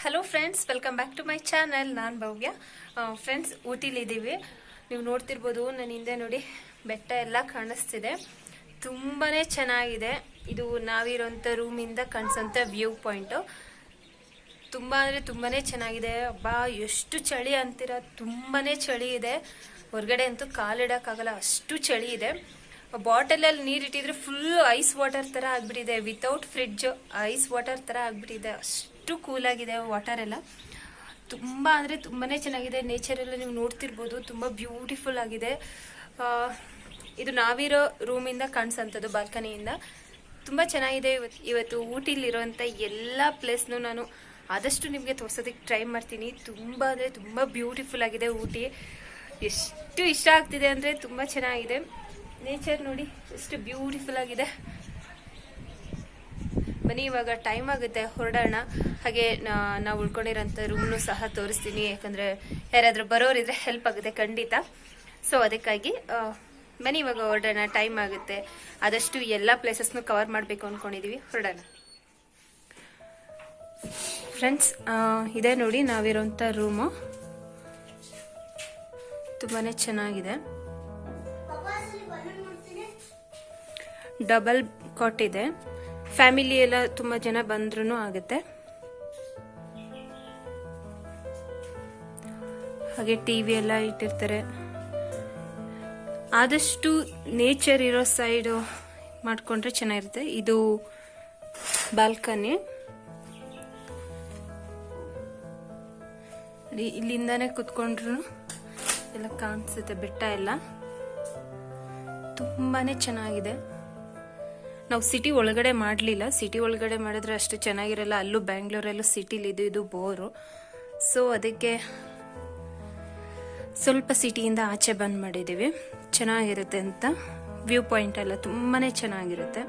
Hello friends, welcome back to my channel. ನಾನು Bhavya. Friends, ಊಟಿಲಿದ್ದೀವಿ. ನೀವು ನೋಡ್ತಿರ್ಬೋದು, ನನ್ನ ಹಿಂದೆ ನೋಡಿ ಬೆಟ್ಟ ಎಲ್ಲ ಕಾಣಿಸ್ತಿದೆ. ತುಂಬಾ ಚೆನ್ನಾಗಿದೆ. ಇದು ನಾವಿರೋಂಥ ರೂಮಿಂದ ಕಾಣಿಸೋಂಥ ವ್ಯೂ ಪಾಯಿಂಟು. ತುಂಬ ಅಂದರೆ ತುಂಬಾ ಚೆನ್ನಾಗಿದೆ. ಅಬ್ಬಾ, ಎಷ್ಟು ಚಳಿ ಅಂತೀರ, ತುಂಬಾ ಚಳಿ ಇದೆ. ಹೊರಗಡೆ ಅಂತೂ ಕಾಲಿಡೋಕ್ಕಾಗಲ್ಲ, ಅಷ್ಟು ಚಳಿ ಇದೆ. ಬಾಟಲಲ್ಲಿ ನೀರು ಇಟ್ಟಿದ್ರೆ ಫುಲ್ ಐಸ್ ವಾಟರ್ ಥರ ಆಗಿಬಿಟ್ಟಿದೆ. ವಿತೌಟ್ ಫ್ರಿಡ್ಜ್ ಐಸ್ ವಾಟರ್ ಥರ ಆಗಿಬಿಟ್ಟಿದೆ. ಅಷ್ಟು ಕೂಲಾಗಿದೆ ವಾಟರ್ ಎಲ್ಲ. ತುಂಬ ಅಂದರೆ ತುಂಬಾ ಚೆನ್ನಾಗಿದೆ. ನೇಚರ್ ಎಲ್ಲ ನೀವು ನೋಡ್ತಿರ್ಬೋದು, ತುಂಬ ಬ್ಯೂಟಿಫುಲ್ ಆಗಿದೆ. ಇದು ನಾವಿರೋ ರೂಮಿಂದ ಕಾಣಿಸೋಂಥದ್ದು, ಬಾಲ್ಕನಿಯಿಂದ. ತುಂಬ ಚೆನ್ನಾಗಿದೆ. ಇವತ್ತು ಊಟಿಲಿರೋಂಥ ಎಲ್ಲ ಪ್ಲೇಸ್ನೂ ನಾನು ಆದಷ್ಟು ನಿಮಗೆ ತೋರಿಸೋದಕ್ಕೆ ಟ್ರೈ ಮಾಡ್ತೀನಿ. ತುಂಬ ಅಂದರೆ ತುಂಬ ಬ್ಯೂಟಿಫುಲ್ ಆಗಿದೆ ಊಟಿ. ಎಷ್ಟು ಇಷ್ಟ ಆಗ್ತಿದೆ ಅಂದರೆ ತುಂಬ ಚೆನ್ನಾಗಿದೆ. ನೇಚರ್ ನೋಡಿ ಎಷ್ಟು ಬ್ಯೂಟಿಫುಲ್ ಆಗಿದೆ. ಬನ್ನಿ, ಇವಾಗ ಟೈಮ್ ಆಗುತ್ತೆ, ಹೊರಡೋಣ. ಹಾಗೆ ನಾವು ಉಳ್ಕೊಂಡಿರೋಂಥ ರೂಮ್ನು ಸಹ ತೋರಿಸ್ತೀನಿ. ಯಾಕಂದರೆ ಯಾರಾದರೂ ಬರೋರಿದ್ರೆ ಹೆಲ್ಪ್ ಆಗುತ್ತೆ ಖಂಡಿತ. ಸೊ ಅದಕ್ಕಾಗಿ ಬನ್ನಿ ಇವಾಗ ಹೊರಡೋಣ. ಟೈಮ್ ಆಗುತ್ತೆ. ಆದಷ್ಟು ಎಲ್ಲ ಪ್ಲೇಸಸ್ನು ಕವರ್ ಮಾಡಬೇಕು ಅಂದ್ಕೊಂಡಿದ್ದೀವಿ. ಹೊರಡೋಣ ಫ್ರೆಂಡ್ಸ್. ಇದೇ ನೋಡಿ ನಾವಿರೋಂಥ ರೂಮು. ತುಂಬಾ ಚೆನ್ನಾಗಿದೆ. ಡಬಲ್ ಕಾಟ್ ಇದೆ. ಫ್ಯಾಮಿಲಿ ಎಲ್ಲ ತುಂಬ ಜನ ಬಂದ್ರೂ ಆಗುತ್ತೆ. ಹಾಗೆ ಟಿವಿ ಎಲ್ಲ ಇಟ್ಟಿರ್ತಾರೆ. ಆದಷ್ಟು ನೇಚರ್ ಇರೋ ಸೈಡು ಮಾಡಿಕೊಂಡ್ರೆ ಚೆನ್ನಾಗಿರುತ್ತೆ. ಇದು ಬಾಲ್ಕನಿ. ಇಲ್ಲಿಂದಾನೆ ಕುತ್ಕೊಂಡ್ರು ಎಲ್ಲ ಕಾಣಿಸುತ್ತೆ ಬೆಟ್ಟ ಎಲ್ಲ. ತುಂಬಾನೇ ಚೆನ್ನಾಗಿದೆ. ನಾವು ಸಿಟಿ ಒಳಗಡೆ ಮಾಡಲಿಲ್ಲ. ಸಿಟಿ ಒಳಗಡೆ ಮಾಡಿದ್ರೆ ಅಷ್ಟು ಚೆನ್ನಾಗಿರಲ್ಲ. ಅಲ್ಲೂ ಬ್ಯಾಂಗ್ಳೂರಲ್ಲೂ ಸಿಟಿಲಿ ಇದು ಬೋರು. ಸೊ ಅದಕ್ಕೆ ಸ್ವಲ್ಪ ಸಿಟಿಯಿಂದ ಆಚೆ ಬಂದ್ ಮಾಡಿದ್ದೀವಿ. ಚೆನ್ನಾಗಿರುತ್ತೆ ಅಂತ. ವ್ಯೂ ಪಾಯಿಂಟ್ ಎಲ್ಲ ತುಂಬಾ ಚೆನ್ನಾಗಿರುತ್ತೆ.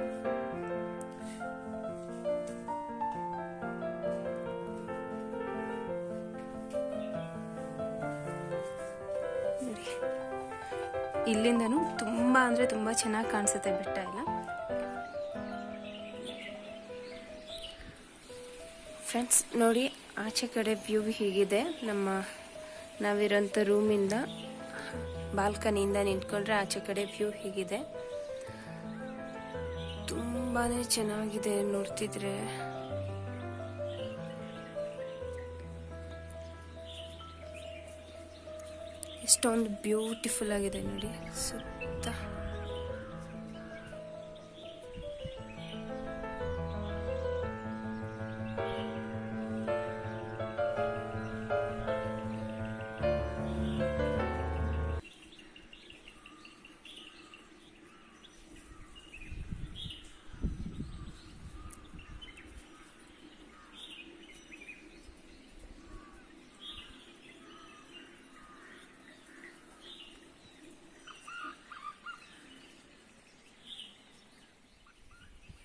ಇಲ್ಲಿಂದನೂ ತುಂಬ ಅಂದರೆ ತುಂಬ ಚೆನ್ನಾಗಿ ಕಾಣಿಸುತ್ತೆ ಬೆಟ್ಟ ಎಲ್ಲ. ಫ್ರೆಂಡ್ಸ್ ನೋಡಿ, ಆಚೆ ಕಡೆ ವ್ಯೂ ಹೀಗಿದೆ. ನಾವಿರೋಂಥ ರೂಮಿಂದ ಬಾಲ್ಕನಿಯಿಂದ ನಿಂತ್ಕೊಂಡ್ರೆ ಆಚೆ ಕಡೆ ವ್ಯೂ ಹೀಗಿದೆ. ತುಂಬಾ ಚೆನ್ನಾಗಿದೆ ನೋಡ್ತಿದ್ರೆ. ಎಷ್ಟೊಂದು ಬ್ಯೂಟಿಫುಲ್ ಆಗಿದೆ ನೋಡಿ ಸುತ್ತ.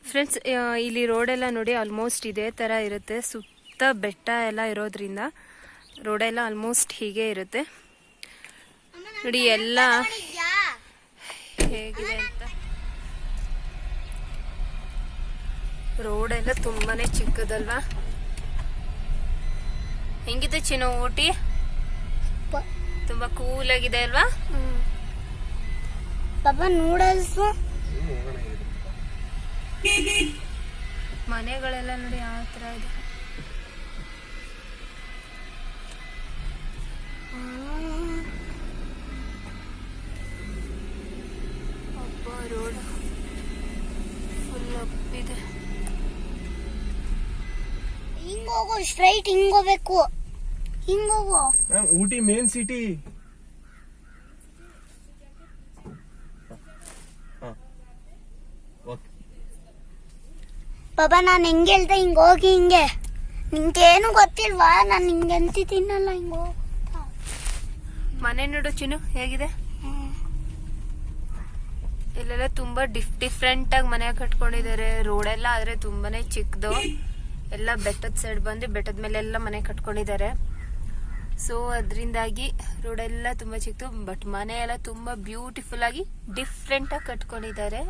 ಫ್ರೆಂಡ್ಸ್, ಇಲ್ಲಿ ರೋಡೆಲ್ಲ ನೋಡಿ ಆಲ್ಮೋಸ್ಟ್ ಇದೇ ಥರ ಇರುತ್ತೆ. ಸುತ್ತ ಬೆಟ್ಟ ಎಲ್ಲ ಇರೋದ್ರಿಂದ ರೋಡೆಲ್ಲ ಆಲ್ಮೋಸ್ಟ್ ಹೀಗೆ ಇರುತ್ತೆ ನೋಡಿ. ಎಲ್ಲ ಹೇಗಿದೆ ಅಂತ. ರೋಡೆಲ್ಲ ತುಂಬಾನೇ ಚಿಕ್ಕದಲ್ವಾ. ಹೆಂಗಿದೆ ಚಿನ್ನು ಊಟಿ? ತುಂಬಾ ಕೂಲ್ ಆಗಿದೆ ಅಲ್ವಾ? ನೂಡಲ್ಸ್ ಮನೆಗಳೆಲ್ಲ ನೋಡಿ ಯಾವ ತರ ಇದೆ. ಅಪ್ಪ, ರೋಡ್ ಫುಲ್ ಅಪ್ಪಿದೆ. ಹಿಂಗೋಗು, ಸ್ಟ್ರೈಟ್ ಹಿಂಗೋಗ್ಬೇಕು. ಹಿಂಗೋಗು. Ooty main city. ಪಾಪ, ನಾನು ಹೆಂಗೆ ಹೇಳ್ದೆ ಹಿಂಗೆ ಹೋಗಿ ಹಿಂಗೆ. ನಿಂಗೇನು ಗೊತ್ತಿಲ್ವಾ? ನಾನು ಹಿಂಗೆ ಅಂತಿ ತಿನ್ನಲ್ಲ. ಹಿಂಗೋ ಮನೆ ನೋಡು ಚಿನ್ನು ಹೇಗಿದೆ. ಇಲ್ಲೆಲ್ಲ ತುಂಬಾ ಡಿಫ್ರೆಂಟ್ ಆಗಿ ಮನೆ ಕಟ್ಕೊಂಡಿದ್ದಾರೆ. ರೋಡೆಲ್ಲ ಆದ್ರೆ ತುಂಬಾನೇ ಚಿಕ್ಕದು. ಎಲ್ಲ ಬೆಟ್ಟದ ಸೈಡ್ ಬಂದು ಬೆಟ್ಟದ ಮೇಲೆ ಎಲ್ಲ ಮನೆ ಕಟ್ಕೊಂಡಿದ್ದಾರೆ. ಸೊ ಅದರಿಂದಾಗಿ ರೋಡೆಲ್ಲ ತುಂಬಾ ಚಿಕ್ಕದು. ಬಟ್ ಮನೆ ಎಲ್ಲ ತುಂಬಾ ಬ್ಯೂಟಿಫುಲ್ ಆಗಿ ಡಿಫ್ರೆಂಟ್ ಆಗಿ ಕಟ್ಕೊಂಡಿದ್ದಾರೆ.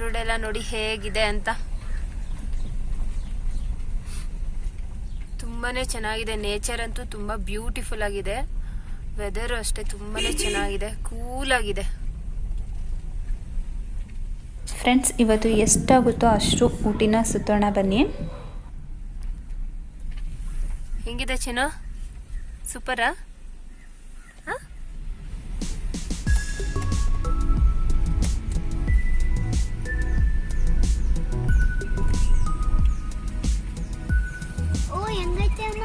ರೋಡ್ ಎಲ್ಲ ನೋಡಿ ಹೇಗಿದೆ ಅಂತ. ತುಂಬಾನೇ ಚೆನ್ನಾಗಿದೆ. ನೇಚರ್ ಅಂತೂ ತುಂಬಾ ಬ್ಯೂಟಿಫುಲ್ ಆಗಿದೆ. ವೆದರ್ ಅಷ್ಟೇ ತುಂಬಾನೇ ಚೆನ್ನಾಗಿದೆ, ಕೂಲ್ ಆಗಿದೆ. ಫ್ರೆಂಡ್ಸ್, ಇವತ್ತು ಎಷ್ಟಾಗುತ್ತೋ ಅಷ್ಟು ಊಟಿನ ಸುತ್ತೋಣ ಬನ್ನಿ. ಹೆಂಗಿದೆ ಚಿನ್ನು? ಸೂಪರಾ? ಓ ಹೆಂಗೈತೆ ಅಮ್ಮ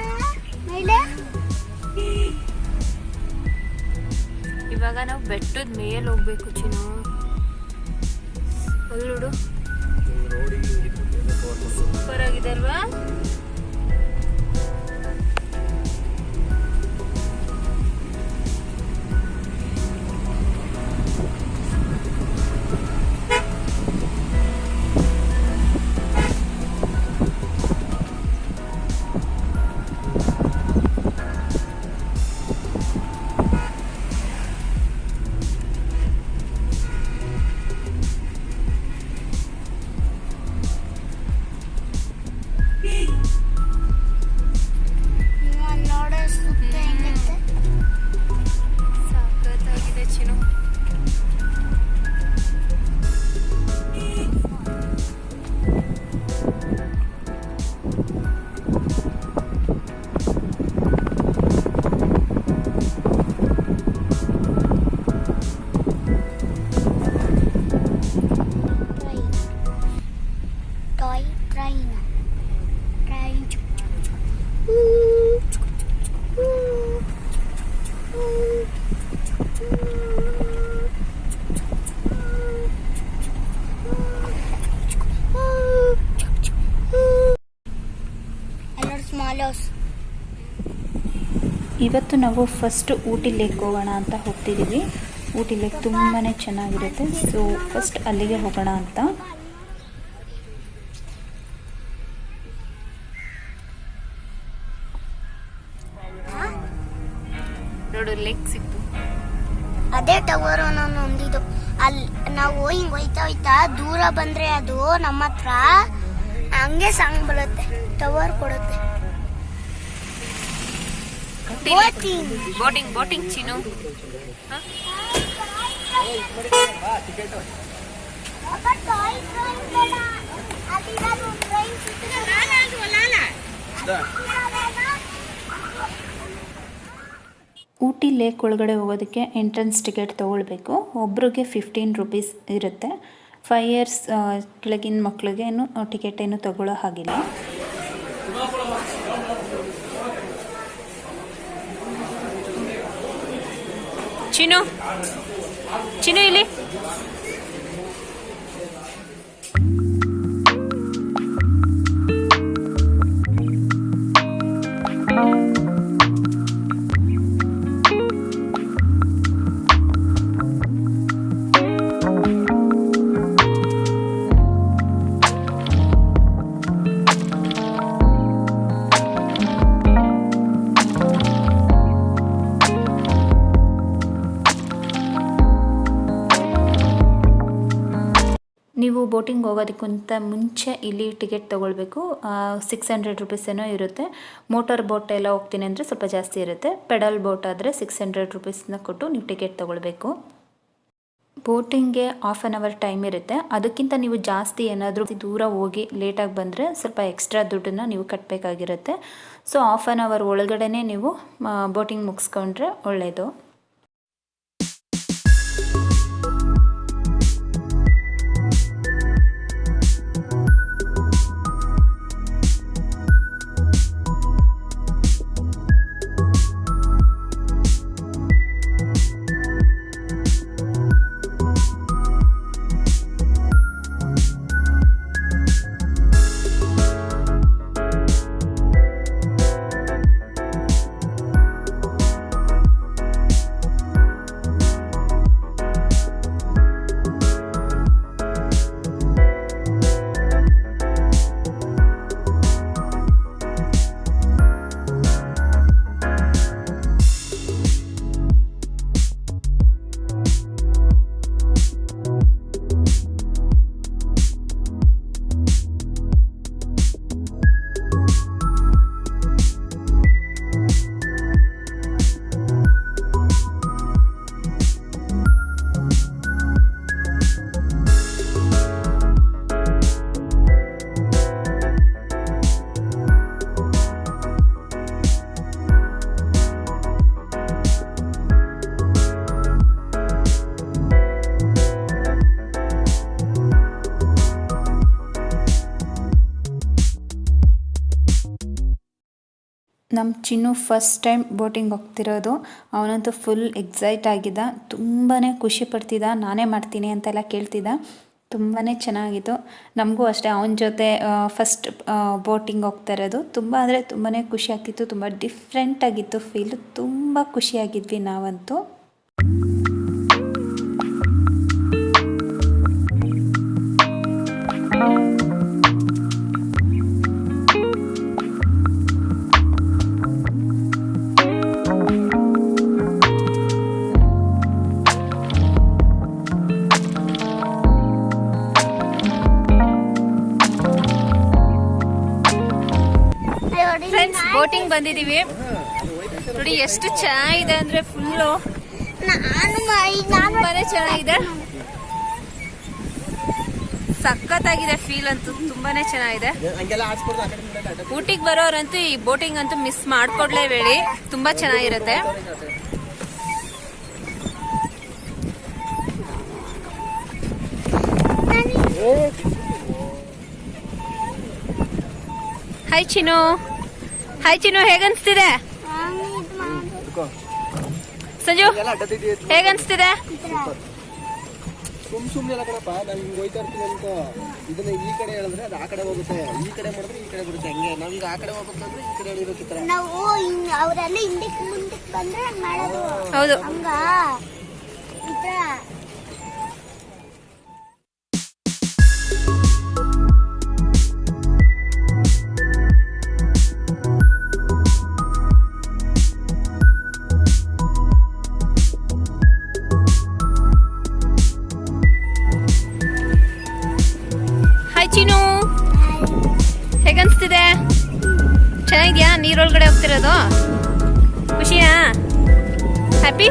ಮೇಲೆ? ಇವಾಗ ನಾವು ಬೆಟ್ಟದ ಮೇಲೆ ಹೋಗ್ಬೇಕು ಚಿನ್ನು. ಅಲ್ಲೋಡು, ಸೂಪರ್ ಆಗಿದೆ ಅಲ್ವಾ? ನೋಡೋ ಸುತ್ತ ಹೆಂಗೈತೆ? ಸಾಕತ್ತಾಗಿದೆ ಚಿನ್ನು. ಟಾಯ್ ಟ್ರೈನ್ ಎಲ್ಲರೂ ಸ್ಮಾಲ್ ಹೌಸ್. ಇವತ್ತು ನಾವು ಫಸ್ಟ್ ಊಟಿ ಲೇಕ್ ಹೋಗೋಣ ಅಂತ ಹೋಗ್ತಿದ್ದೀವಿ. ಊಟಿ ಲೇಕ್ ತುಂಬಾ ಚೆನ್ನಾಗಿರುತ್ತೆ. ಸೊ ಫಸ್ಟ್ ಅಲ್ಲಿಗೆ ಹೋಗೋಣ ಅಂತ. ನೋಡು, ಲೇಕ್ ಸಿಕ್ತು. ಅದೇ ಟವರ್ ನಾನು ಹೊಂದಿದ್ದು. ಅಲ್ಲಿ ನಾವು ಹಿಂಗ್ ಹೋಯ್ತಾ ದೂರ ಬಂದ್ರೆ ಅದು ನಮ್ಮ ಹತ್ರ ಹಂಗೆ ಸಾಂಗ್ ಬರುತ್ತೆ, ಟವರ್ ಕೊಡುತ್ತೆ. ಬೋಟಿಂಗ್ ಚಿನ್ನು. ಊಟಿ ಲೇಕ್ ಒಳಗಡೆ ಹೋಗೋದಕ್ಕೆ ಎಂಟ್ರೆನ್ಸ್ ಟಿಕೆಟ್ ತೊಗೊಳ್ಬೇಕು. ಒಬ್ರಿಗೆ 15 ರೂಪೀಸ್ ಇರುತ್ತೆ. 5 ಇಯರ್ಸ್ ಕೆಳಗಿನ ಮಕ್ಕಳಿಗೆ ಏನು ಟಿಕೆಟ್ ಏನು ತಗೊಳ್ಳೋ ಹಾಗಿಲ್ಲ. ಚಿನ್ನು ಇಲ್ಲಿ. ನೀವು ಬೋಟಿಂಗ್ ಹೋಗೋದಕ್ಕಿಂತ ಮುಂಚೆ ಇಲ್ಲಿ ಟಿಕೆಟ್ ತೊಗೊಳ್ಬೇಕು. 600 ರೂಪೀಸ್ ಏನೋ ಇರುತ್ತೆ. ಮೋಟಾರ್ ಬೋಟ್ ಎಲ್ಲ ಹೋಗ್ತೀನಿ ಅಂದರೆ ಸ್ವಲ್ಪ ಜಾಸ್ತಿ ಇರುತ್ತೆ. ಪೆಡಲ್ ಬೋಟ್ ಆದರೆ 600 ರೂಪೀಸ್ನ ಕೊಟ್ಟು ನೀವು ಟಿಕೆಟ್ ತೊಗೊಳ್ಬೇಕು. ಬೋಟಿಂಗ್ಗೆ 1/2 ಅವರ್ ಟೈಮ್ ಇರುತ್ತೆ. ಅದಕ್ಕಿಂತ ನೀವು ಜಾಸ್ತಿ ಏನಾದರೂ ದೂರ ಹೋಗಿ ಲೇಟಾಗಿ ಬಂದರೆ ಸ್ವಲ್ಪ ಎಕ್ಸ್ಟ್ರಾ ದುಡ್ಡನ್ನು ನೀವು ಕಟ್ಟಬೇಕಾಗಿರುತ್ತೆ. ಸೊ 1/2 ಅವರ್ ಒಳಗಡೆ ನೀವು ಬೋಟಿಂಗ್ ಮುಗಿಸ್ಕೊಂಡ್ರೆ ಒಳ್ಳೆಯದು. ನಮ್ಮ ಚಿನ್ನು ಫಸ್ಟ್ ಟೈಮ್ ಬೋಟಿಂಗ್ ಹೋಗ್ತಿರೋದು. ಅವನಂತೂ ಫುಲ್ ಎಕ್ಸೈಟ್ ಆಗಿದ್ದ, ತುಂಬಾ ಖುಷಿ ಪಡ್ತಿದ್ದ. ನಾನೇ ಮಾಡ್ತೀನಿ ಅಂತೆಲ್ಲ ಕೇಳ್ತಿದ್ದ. ತುಂಬಾ ಚೆನ್ನಾಗಿತ್ತು. ನಮಗೂ ಅಷ್ಟೇ ಅವನ ಜೊತೆ ಫಸ್ಟ್ ಬೋಟಿಂಗ್ ಹೋಗ್ತಾ ಇರೋದು. ತುಂಬ ಅಂದರೆ ತುಂಬಾ ಖುಷಿ ಆಗ್ತಿತ್ತು. ತುಂಬ ಡಿಫ್ರೆಂಟಾಗಿತ್ತು ಫೀಲು. ತುಂಬ ಖುಷಿಯಾಗಿದ್ವಿ ನಾವಂತೂ. ಫ್ರೆಂಡ್ಸ್ ಬೋಟಿಂಗ್ ಬಂದಿದೀವಿ ನೋಡಿ, ಎಷ್ಟು ಚೆನ್ನಾಗಿದೆ ಅಂದ್ರೆ ಫುಲ್ಲು ತುಂಬಾನೇ ಚೆನ್ನಾಗಿದೆ. ಸಖತ್ತಾಗಿದೆ ಫೀಲ್ ಅಂತೂ, ತುಂಬಾನೇ ಚೆನ್ನಾಗಿದೆ. ಊಟಿಗೆ ಬರೋರಂತೂ ಈ ಬೋಟಿಂಗ್ ಅಂತೂ ಮಿಸ್ ಮಾಡ್ಕೊಡ್ಲೇಬೇಡಿ, ತುಂಬಾ ಚೆನ್ನಾಗಿರುತ್ತೆ. ಹಾಯ್ ಚಿನ್ನು, ಹಾಯ್ ಚಿನ್ನು, ಹೇಗನ್ಸ್ತಿದೆ? ಸಂಜು ಹೇಗನ್ಸ್ತಿದೆ? ಸುಮ್ಮನೆ ಕಣಪ್ಪ, ನಾನು ಹಿಂಗೆ ಹೋಯ್ತಾ ಇರ್ತೀನಿ ಅಂತ ಇದನ್ನ ಈ ಕಡೆ ಹೇಳಿದ್ರೆ ಅದು ಆ ಕಡೆ ಹೋಗುತ್ತೆ, ಈ ಕಡೆ ಮಾಡಿದ್ರೆ ಈ ಕಡೆ ಬರುತ್ತೆ. ಹಂಗೆ ನಾವೀಗ ಆ ಕಡೆ ಹೋಗ್ಬೇಕಂದ್ರೆ ಈ ಕಡೆ ಎಳಿಬೇಕಿತ್ತು. ನಾವು ಅವರೆಲ್ಲ ಹಿಂದಕ್ಕೆ ಮುಂದಕ್ಕೆ ಬಂದ್ರೆ ಹಂಗ್ ಮಾಡೋದು. ಹೌದು, ಹಂಗ ಚಿನ್ನು ಹೇಗನ್ಸ್ತಿದೆ? ಚೆನ್ನಾಗಿದ್ಯಾ? ನೀರೊಳಗಡೆ ಹೋಗ್ತಿರೋದು ಖುಷಿಯಾ? ಹ್ಯಾಪಿ?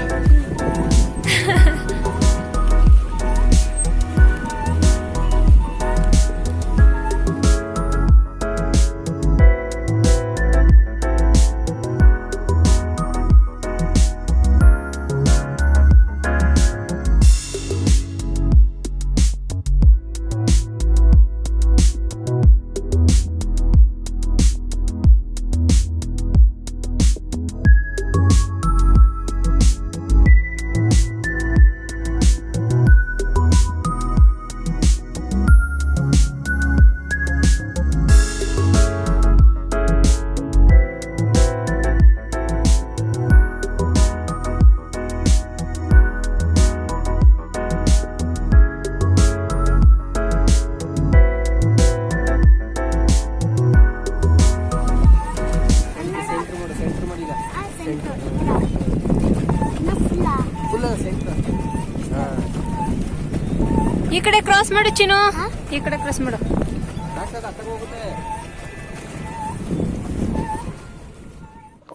ಈ ಕಡೆ ಕ್ರಾಸ್ ಮಾಡು ಚಿನ್ನು, ಈ ಕಡೆ ಕ್ರಾಸ್ ಮಾಡು.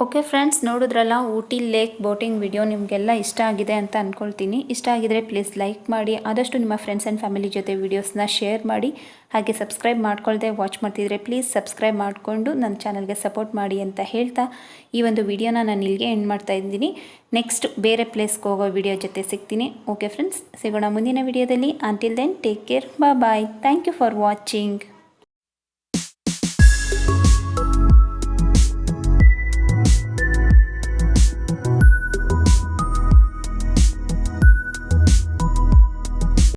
ಓಕೆ ಫ್ರೆಂಡ್ಸ್, ನೋಡಿದ್ರಲ್ಲ ಊಟಿ ಲೇಕ್ ಬೋಟಿಂಗ್ ವಿಡಿಯೋ. ನಿಮಗೆಲ್ಲ ಇಷ್ಟ ಆಗಿದೆ ಅಂತ ಅಂದ್ಕೊಳ್ತೀನಿ. ಇಷ್ಟ ಆಗಿದರೆ ಪ್ಲೀಸ್ ಲೈಕ್ ಮಾಡಿ, ಆದಷ್ಟು ನಿಮ್ಮ ಫ್ರೆಂಡ್ಸ್ ಆ್ಯಂಡ್ ಫ್ಯಾಮಿಲಿ ಜೊತೆ ವೀಡಿಯೋಸ್ನ ಶೇರ್ ಮಾಡಿ. ಹಾಗೆ ಸಬ್ಸ್ಕ್ರೈಬ್ ಮಾಡ್ಕೊಳ್ದೆ ವಾಚ್ ಮಾಡ್ತಿದ್ರೆ ಪ್ಲೀಸ್ ಸಬ್ಸ್ಕ್ರೈಬ್ ಮಾಡಿಕೊಂಡು ನನ್ನ ಚಾನಲ್ಗೆ ಸಪೋರ್ಟ್ ಮಾಡಿ ಅಂತ ಹೇಳ್ತಾ ಈ ಒಂದು ವಿಡಿಯೋನ ನಾನು ಇಲ್ಲಿಗೆ ಎಂಡ್ ಮಾಡ್ತಾ ಇದ್ದೀನಿ. ನೆಕ್ಸ್ಟ್ ಬೇರೆ ಪ್ಲೇಸ್ಗೆ ಹೋಗೋ ವಿಡಿಯೋ ಜೊತೆ ಸಿಗ್ತೀನಿ. ಓಕೆ ಫ್ರೆಂಡ್ಸ್, ಸಿಗೋಣ ಮುಂದಿನ ವಿಡಿಯೋದಲ್ಲಿ. Until then take care, bye. Thank you for watching.